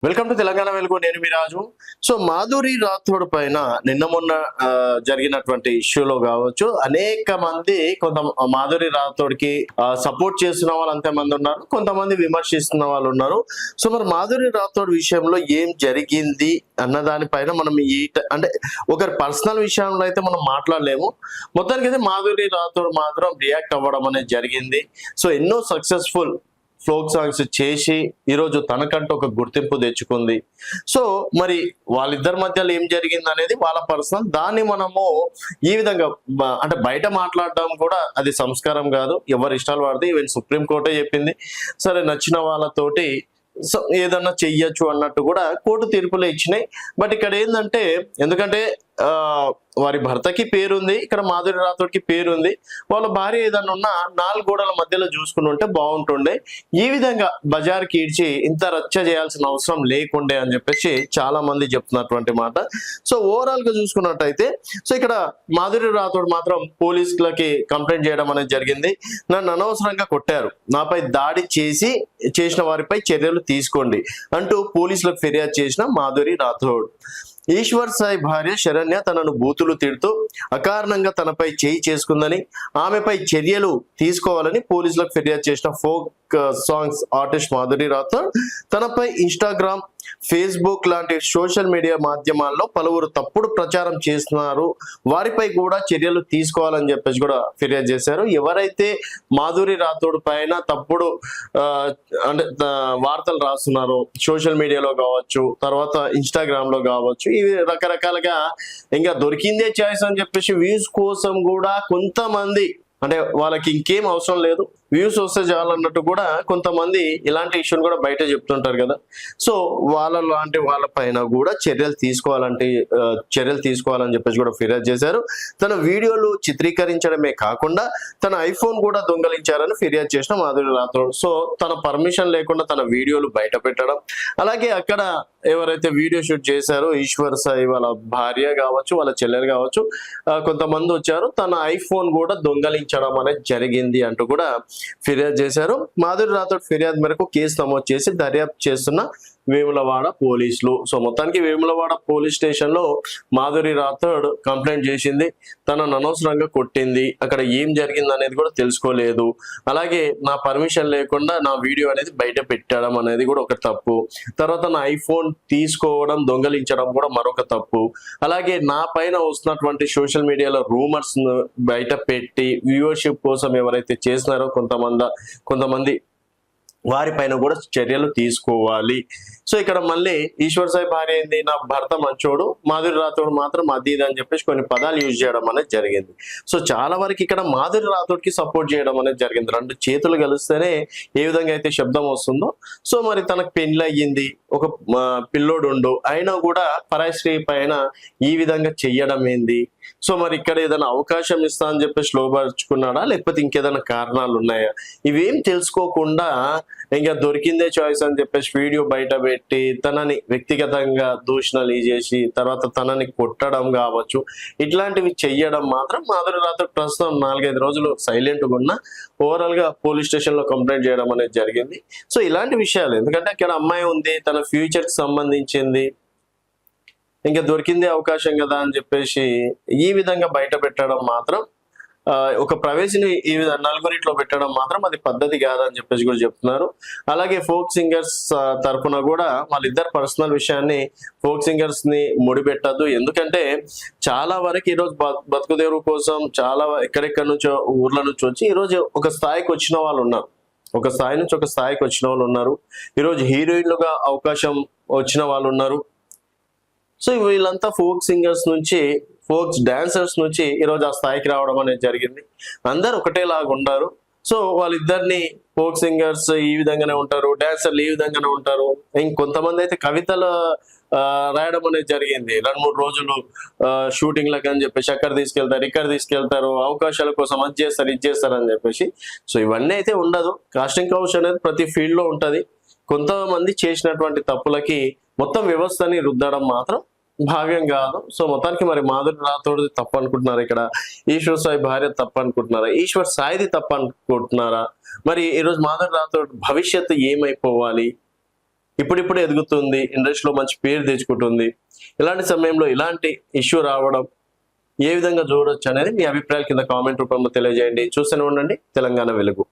Welcome to Telangana వెలుగు. నేను మీ రాజు. So Madhuri Rathod పైన నిన్న మొన్న జరిగినటువంటి ఇష్యూలో కావచ్చు, అనేక మంది మాధురి రాథోడ్ కి సపోర్ట్ చేస్తున్న వాళ్ళు అంతమంది ఉన్నారు, కొంతమంది విమర్శిస్తున్న వాళ్ళు ఉన్నారు. సో మరి మాధురి రాథోడ్ విషయంలో ఏం జరిగింది అన్న దానిపైన మనం అంటే ఒకరి పర్సనల్ విషయంలో అయితే మనం మాట్లాడలేము. మొత్తానికి అయితే మాధురి రాథోడ్ మాత్రం రియాక్ట్ అవ్వడం అనేది జరిగింది. సో ఎన్నో సక్సెస్ఫుల్ ఫోక్ సాంగ్స్ చేసి ఈరోజు తనకంటూ ఒక గుర్తింపు తెచ్చుకుంది. సో మరి వాళ్ళిద్దరి మధ్యలో ఏం జరిగింది అనేది వాళ్ళ పర్సనల్. దాన్ని మనము ఈ విధంగా అంటే బయట మాట్లాడడం కూడా అది సంస్కారం కాదు. ఎవరి ఇష్టాలు వాడితే ఈవెన్ సుప్రీంకోర్టే చెప్పింది, సరే నచ్చిన వాళ్ళతోటి ఏదన్నా చెయ్యొచ్చు అన్నట్టు కూడా కోర్టు తీర్పులే ఇచ్చినాయి. బట్ ఇక్కడ ఏంటంటే, ఎందుకంటే వారి భర్తకి పేరుంది, ఇక్కడ మాధురి రాథోడ్కి పేరుంది, వాళ్ళ భార్య ఏదన్నా ఉన్నా నాలుగు గోడల మధ్యలో చూసుకుని ఉంటే బాగుంటుండే. ఈ విధంగా బజార్కి ఈడ్చి ఇంత రచ్చ చేయాల్సిన అవసరం లేకుండే అని చెప్పేసి చాలా మంది చెప్తున్నటువంటి మాట. సో ఓవరాల్ గా చూసుకున్నట్టయితే, సో ఇక్కడ మాధురి రాథోడ్ మాత్రం పోలీసులకి కంప్లైంట్ చేయడం అనేది జరిగింది. నన్ను అనవసరంగా కొట్టారు, నాపై దాడి చేసిన వారిపై చర్యలు తీసుకోండి అంటూ పోలీసులకు ఫిర్యాదు చేసిన మాధురి రాథోడ్. ఈశ్వర్ సాయి భార్య శరణ్య తనను బూతులు తిడుతూ అకారణంగా తనపై చేయి చేసుకుందని, ఆమెపై చర్యలు తీసుకోవాలని పోలీసులకు ఫిర్యాదు చేసిన folk songs artist Madhuri Rathod తనపై ఇన్స్టాగ్రామ్, ఫేస్బుక్ లాంటి సోషల్ మీడియా మాధ్యమాల్లో పలువురు తప్పుడు ప్రచారం చేస్తున్నారు, వారిపై కూడా చర్యలు తీసుకోవాలని చెప్పేసి కూడా ఫిర్యాదు చేశారు. ఎవరైతే మాధురి రాథోడ్ పైన తప్పుడు అంటే వార్తలు రాస్తున్నారో సోషల్ మీడియాలో కావచ్చు, తర్వాత ఇన్స్టాగ్రామ్ లో కావచ్చు, ఇవి రకరకాలుగా ఇంకా దొరికిందే చాయిస్ అని చెప్పేసి వ్యూస్ కోసం కూడా కొంతమంది, అంటే వాళ్ళకి ఇంకేం అవసరం లేదు, వ్యూస్ వస్తే చాలన్నట్టు కూడా కొంతమంది ఇలాంటి ఇష్యూని కూడా బయట చెప్తుంటారు కదా. సో వాళ్ళ పైన కూడా చర్యలు తీసుకోవాలని చెప్పేసి కూడా ఫిర్యాదు చేశారు. తన వీడియోలు చిత్రీకరించడమే కాకుండా తన ఐఫోన్ కూడా దొంగలించారని ఫిర్యాదు చేసిన మాధురి రాథోడ్. సో తన పర్మిషన్ లేకుండా తన వీడియోలు బయట పెట్టడం, అలాగే అక్కడ ఎవరైతే వీడియో షూట్ చేశారో ఈశ్వర్ సాయి వాళ్ళ భార్య కావచ్చు, వాళ్ళ చెల్లెలు కావచ్చు, కొంతమంది వచ్చారు, తన ఐఫోన్ కూడా దొంగలించడం అనేది జరిగింది అంటూ కూడా ఫిర్యాదు చేశారు. మాధురి రాథోడ్ ఫిర్యాదు మేరకు కేసు నమోదు చేసి దర్యాప్తు చేస్తున్న వేములవాడ పోలీసులు. సో మొత్తానికి వేములవాడ పోలీస్ స్టేషన్ లో మాధురి రాథోడ్ కంప్లైంట్ చేసింది, తనను అనవసరంగా కొట్టింది, అక్కడ ఏం జరిగింది అనేది కూడా తెలుసుకోలేదు, అలాగే నా పర్మిషన్ లేకుండా నా వీడియో అనేది బయట పెట్టడం అనేది కూడా ఒక తప్పు, తర్వాత నా ఐఫోన్ తీసుకోవడం దొంగలించడం కూడా మరొక తప్పు, అలాగే నా పైన వస్తున్నటువంటి సోషల్ మీడియాలో రూమర్స్ బయట పెట్టి వ్యూవర్షిప్ కోసం ఎవరైతే చేస్తున్నారో కొంతమంది వారిపైన కూడా చర్యలు తీసుకోవాలి. సో ఇక్కడ మళ్ళీ ఈశ్వర్ సాయి భార్య ఏంది, నా భర్త మంచోడు, మాధురి రాథోడ్ మాత్రం అది ఇది అని చెప్పేసి కొన్ని పదాలు యూజ్ చేయడం అనేది జరిగింది. సో చాలా వరకు ఇక్కడ మాధురి రాథోడ్ కి సపోర్ట్ చేయడం అనేది జరిగింది. రెండు చేతులు కలిస్తేనే ఏ విధంగా అయితే శబ్దం వస్తుందో, సో మరి తనకు పెళ్లి అయ్యింది, ఒక పిల్లోడు ఉండు, అయినా కూడా పరాయి స్త్రీ పైన ఈ విధంగా చెయ్యడం ఏంది? సో మరి ఇక్కడ ఏదైనా అవకాశం ఇస్తా అని చెప్పేసి లోపరుచుకున్నాడా, లేకపోతే ఇంకేదైనా కారణాలు ఉన్నాయా? ఇవేం తెలుసుకోకుండా ఇంకా దొరికిందే చాయిస్ అని చెప్పేసి వీడియో బయట పెట్టి తనని వ్యక్తిగతంగా దూషణలు చేసి తర్వాత తనని కొట్టడం కావచ్చు, ఇట్లాంటివి చెయ్యడం మాత్రం మాధురి రాథోడ్ ప్రస్తుతం 4-5 రోజులు సైలెంట్గా ఉన్న ఓవరాల్ గా పోలీస్ స్టేషన్ లో కంప్లైంట్ చేయడం అనేది జరిగింది. సో ఇలాంటి విషయాలు, ఎందుకంటే అక్కడ అమ్మాయి ఉంది, తన ఫ్యూచర్ కి సంబంధించింది, ఇంకా దొరికిందే అవకాశం కదా అని చెప్పేసి ఈ విధంగా బయట పెట్టడం మాత్రం, ఒక ప్రవేశిని ఈ నలుగురిట్లో పెట్టడం మాత్రం అది పద్ధతి కాదని చెప్పేసి కూడా చెప్తున్నారు. అలాగే ఫోక్ సింగర్స్ తరఫున కూడా వాళ్ళిద్దరు పర్సనల్ విషయాన్ని ఫోక్ సింగర్స్ ని ముడిపెట్టద్దు, ఎందుకంటే చాలా వరకు ఈరోజు బతుకుదేరు కోసం చాలా ఎక్కడెక్కడి నుంచో ఊర్ల నుంచి వచ్చి ఈరోజు ఒక స్థాయికి వచ్చిన వాళ్ళు ఉన్నారు, ఒక స్థాయి నుంచి ఒక స్థాయికి వచ్చిన వాళ్ళు ఉన్నారు, ఈరోజు హీరోయిన్లుగా అవకాశం వచ్చిన వాళ్ళు ఉన్నారు. సో వీళ్ళంతా ఫోక్ సింగర్స్ నుంచి, ఫోక్ డాన్సర్స్ నుంచి ఈరోజు ఆ స్థాయికి రావడం అనేది జరిగింది. అందరు ఒకటేలాగా ఉంటారు. సో వాళ్ళిద్దరిని ఫోక్ సింగర్స్ ఈ విధంగానే ఉంటారు, డాన్సర్లు ఈ విధంగానే ఉంటారు. ఇంకొంతమంది అయితే కవితలు రాయడం అనేది జరిగింది. 2-3 రోజులు షూటింగ్లకు అని చెప్పేసి అక్కడ తీసుకెళ్తారు, ఇక్కడ తీసుకెళ్తారు, అవకాశాల కోసం అది చేస్తారు, ఇది చేస్తారు అని చెప్పేసి. సో ఇవన్నీ అయితే ఉండదు. కాస్టింగ్ కౌచ్ అనేది ప్రతి ఫీల్డ్ లో ఉంటది. కొంతమంది చేసినటువంటి తప్పులకి మొత్తం వ్యవస్థని రుద్దడం మాత్రం భాగం కాదు. సో మొత్తానికి మరి మాధురి రాథోడ్ తప్పు అనుకుంటున్నారా, ఇక్కడ ఈశ్వర్ సాయి భార్య తప్పు అనుకుంటున్నారా, ఈశ్వర్ సాయిది తప్పు అనుకుంటున్నారా? మరి ఈరోజు మాధురి రాథోడ్ భవిష్యత్తు ఏమైపోవాలి? ఇప్పుడిప్పుడు ఎదుగుతుంది, ఇండస్ట్రీలో మంచి పేరు తెచ్చుకుంటుంది. ఇలాంటి సమయంలో ఇలాంటి ఇష్యూ రావడం ఏ విధంగా చూడొచ్చు అనేది మీ అభిప్రాయాలు కింద కామెంట్ రూపంలో తెలియజేయండి. చూస్తూనే ఉండండి తెలంగాణ వెలుగు.